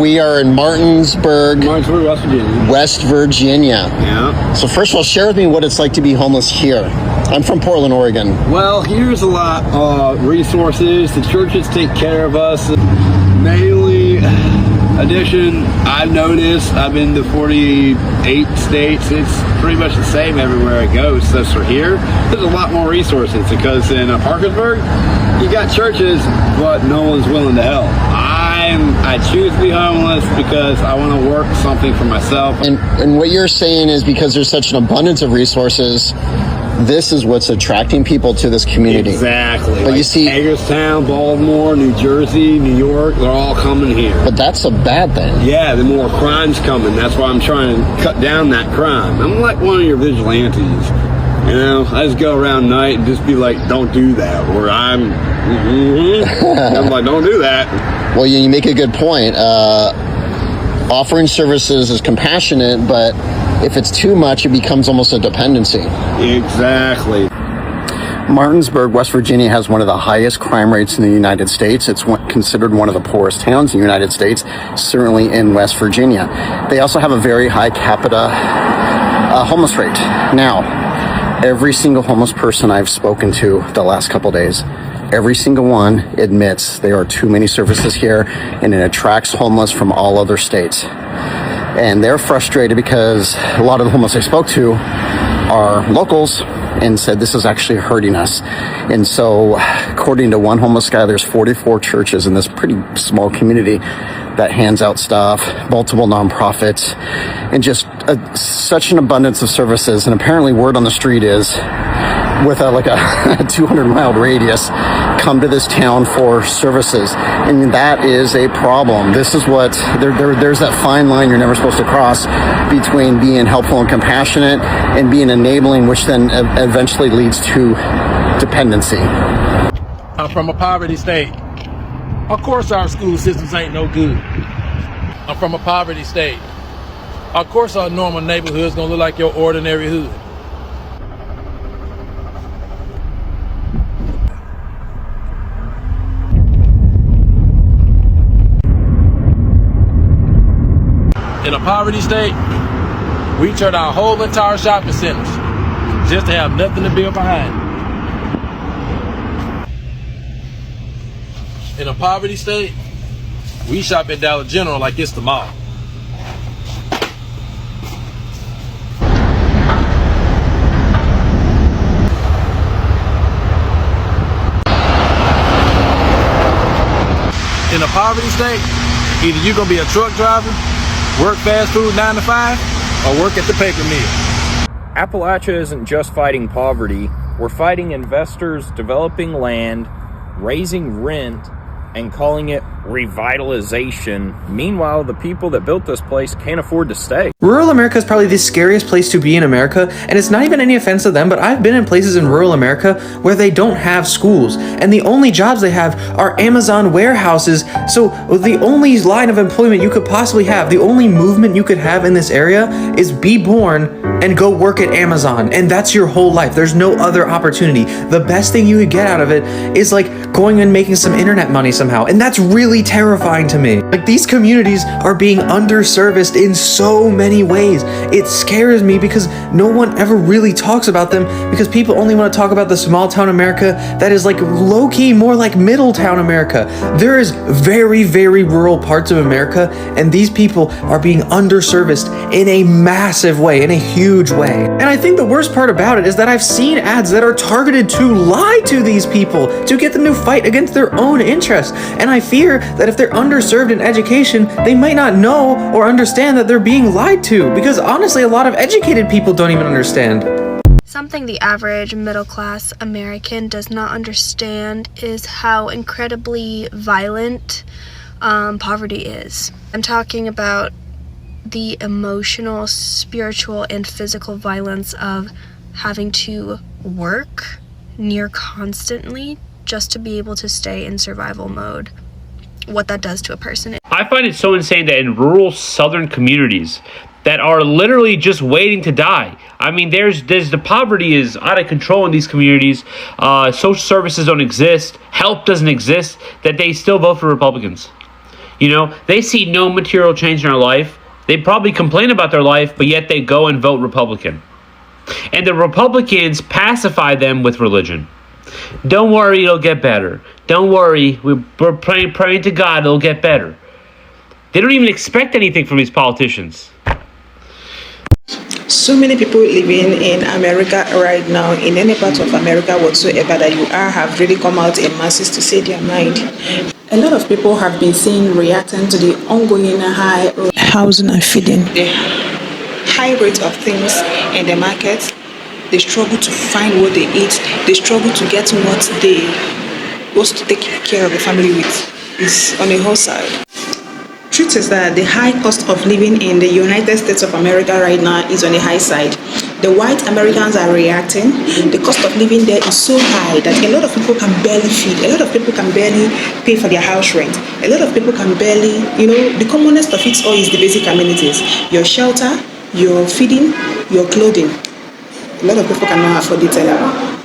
We are in Martinsburg, West Virginia. West Virginia. Yeah. So first of all, share with me what it's like to be homeless here. I'm from Portland, Oregon. Well, here's a lot of resources. The churches take care of us. Mainly, addition, I've noticed, I've been to 48 states. It's pretty much the same everywhere I go. So for here, there's a lot more resources because in Parkersburg, you got churches, but no one's willing to help. I choose to be homeless because I want to work something for myself. And what you're saying is because there's such an abundance of resources, this is what's attracting people to this community. Exactly. But like you see, Hagerstown, Baltimore, New Jersey, New York, they're all coming here. But that's a bad thing. Yeah, the more crime's coming. That's why I'm trying to cut down that crime. I'm like one of your vigilantes. You know, I just go around night and just be like, don't do that. Or I'm like, don't do that. Well, you make a good point. Offering services is compassionate, but if it's too much, it becomes almost a dependency. Exactly. Martinsburg, West Virginia has one of the highest crime rates in the United States. It's considered one of the poorest towns in the United States, certainly in West Virginia. They also have a very high capita homeless rate. Now, every single homeless person I've spoken to the last couple days, every single one admits there are too many services here and it attracts homeless from all other states. And they're frustrated because a lot of the homeless I spoke to are locals and said this is actually hurting us. And so according to one homeless guy, there's 44 churches in this pretty small community that hands out stuff, multiple nonprofits, and just such an abundance of services. And apparently word on the street is with a 200-mile radius, come to this town for services, and that is a problem. This is what there's that fine line you're never supposed to cross between being helpful and compassionate and being enabling, which then eventually leads to dependency. I'm from a poverty state. Of course our school systems ain't no good. I'm from a poverty state. Of course our normal neighborhood's gonna look like your ordinary hood. In a poverty state, we turn our whole entire shopping centers just to have nothing to build behind. In a poverty state, we shop at Dollar General like it's the mall. In a poverty state, either you're gonna be a truck driver, work fast food 9 to 5, or work at the paper mill. Appalachia isn't just fighting poverty. We're fighting investors developing land, raising rent, and calling it revitalization. Meanwhile, the people that built this place can't afford to stay. Rural America is probably the scariest place to be in America, and it's not even any offense to them, but I've been in places in rural America where they don't have schools, and the only jobs they have are Amazon warehouses. So the only line of employment you could possibly have, the only movement you could have in this area is be born and go work at Amazon, and that's your whole life. There's no other opportunity. The best thing you could get out of it is like going and making some internet money somehow, and that's really terrifying to me. Like, these communities are being underserviced in so many ways. It scares me because no one ever really talks about them, because people only want to talk about the small town America that is like low-key more like middle town America. There is very, very rural parts of America, and these people are being underserviced in a massive way, in a huge way. And I think the worst part about it is that I've seen ads that are targeted to lie to these people to get them to fight against their own interests. And I fear that if they're underserved in education, they might not know or understand that they're being lied to, because honestly, a lot of educated people don't even understand. Something the average middle-class American does not understand is how incredibly violent poverty is. I'm talking about the emotional, spiritual, and physical violence of having to work near constantly just to be able to stay in survival mode. What that does to a person. I find it so insane that in rural southern communities that are literally just waiting to die. I mean, there's the poverty is out of control in these communities. Social services don't exist. Help doesn't exist. That they still vote for Republicans. You know, they see no material change in their life. They probably complain about their life, but yet they go and vote Republican. And the Republicans pacify them with religion. Don't worry, it'll get better. Don't worry, we're praying to God, it'll get better. They don't even expect anything from these politicians. So many people living in America right now, in any part of America whatsoever that you are, have really come out in masses to say their mind. A lot of people have been seen reacting to the ongoing high housing and feeding. The high rate of things in the market, they struggle to find what they eat, they struggle to get what they supposed to take care of the family with. Is on the whole side. Truth is that the high cost of living in the United States of America right now is on the high side. The white Americans are reacting. The cost of living there is so high that a lot of people can barely feed. A lot of people can barely pay for their house rent. A lot of people can barely, the commonest of it all is the basic amenities. Your shelter, your feeding, your clothing. A lot of people cannot afford it anymore.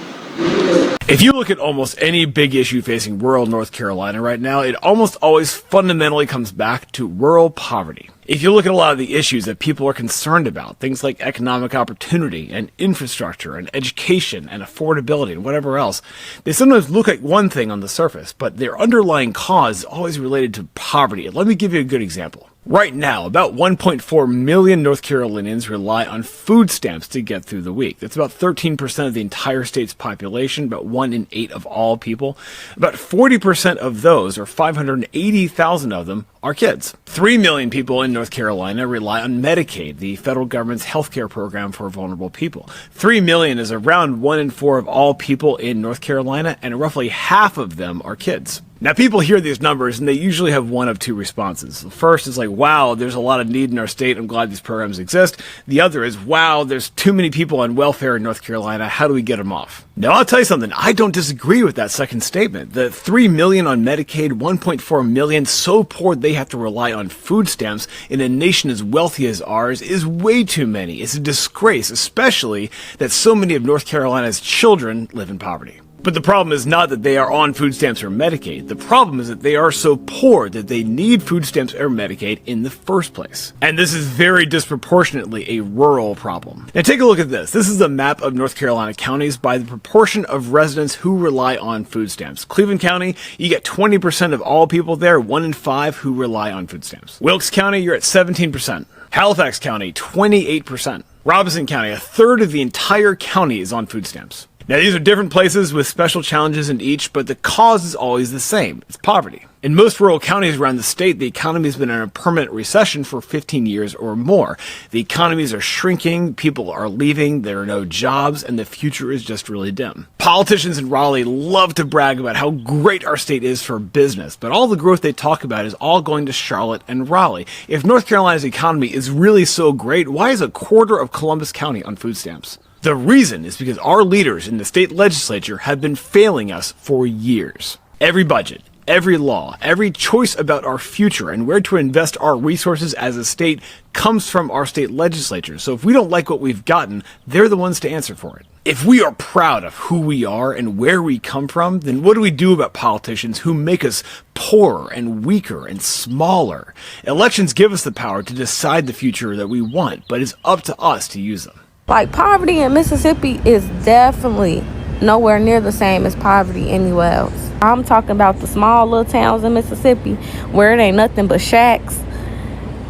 If you look at almost any big issue facing rural North Carolina right now, it almost always fundamentally comes back to rural poverty. If you look at a lot of the issues that people are concerned about, things like economic opportunity and infrastructure and education and affordability and whatever else, they sometimes look like one thing on the surface, but their underlying cause is always related to poverty. Let me give you a good example. Right now, about 1.4 million North Carolinians rely on food stamps to get through the week. That's about 13% of the entire state's population, about 1 in 8 of all people. About 40% of those, or 580,000 of them, are kids. 3 million people in North Carolina rely on Medicaid, the federal government's healthcare program for vulnerable people. 3 million is around 1 in 4 of all people in North Carolina, and roughly half of them are kids. Now, people hear these numbers and they usually have one of two responses. The first is like, wow, there's a lot of need in our state. I'm glad these programs exist. The other is, wow, there's too many people on welfare in North Carolina. How do we get them off? Now, I'll tell you something. I don't disagree with that second statement. The 3 million on Medicaid, 1.4 million so poor they have to rely on food stamps in a nation as wealthy as ours is way too many. It's a disgrace, especially that so many of North Carolina's children live in poverty. But the problem is not that they are on food stamps or Medicaid. The problem is that they are so poor that they need food stamps or Medicaid in the first place. And this is very disproportionately a rural problem. Now take a look at this. This is a map of North Carolina counties by the proportion of residents who rely on food stamps. Cleveland County, you get 20% of all people there, 1 in 5 who rely on food stamps. Wilkes County, you're at 17%. Halifax County, 28%. Robinson County, a third of the entire county is on food stamps. Now, these are different places with special challenges in each, but the cause is always the same. It's poverty. In most rural counties around the state, the economy has been in a permanent recession for 15 years or more. The economies are shrinking, people are leaving, there are no jobs, and the future is just really dim. Politicians in Raleigh love to brag about how great our state is for business, but all the growth they talk about is all going to Charlotte and Raleigh. If North Carolina's economy is really so great, why is a quarter of Columbus County on food stamps? The reason is because our leaders in the state legislature have been failing us for years. Every budget, every law, every choice about our future and where to invest our resources as a state comes from our state legislature. So if we don't like what we've gotten, they're the ones to answer for it. If we are proud of who we are and where we come from, then what do we do about politicians who make us poorer and weaker and smaller? Elections give us the power to decide the future that we want, but it's up to us to use them. Like, poverty in Mississippi is definitely nowhere near the same as poverty anywhere else. I'm talking about the small little towns in Mississippi where it ain't nothing but shacks.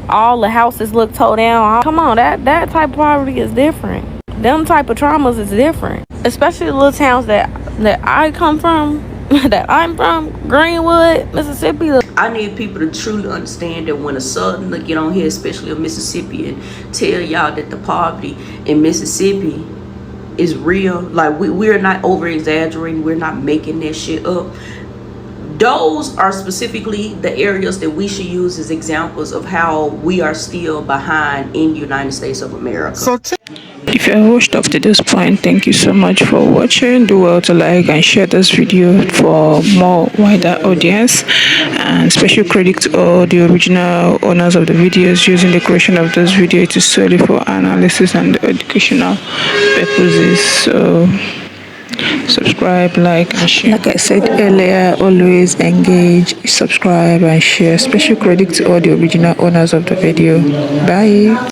All the houses look tore down. Come on, that type of poverty is different. Them type of traumas is different. Especially the little towns that I come from, that I'm from, Greenwood, Mississippi. I need people to truly understand that when a Southerner get on here, especially a Mississippian, tell y'all that the poverty in Mississippi is real. Like, we're not over exaggerating. We're not making that shit up. Those are specifically the areas that we should use as examples of how we are still behind in the United States of America. If you have watched up to this point, thank you so much for watching. Do well to like and share this video for more wider audience, and special credit to all the original owners of the videos using the creation of this video. It is solely for analysis and educational purposes. So Subscribe, like, and share. Like I said earlier, always engage, subscribe, and share. Special credit to all the original owners of the video. Bye.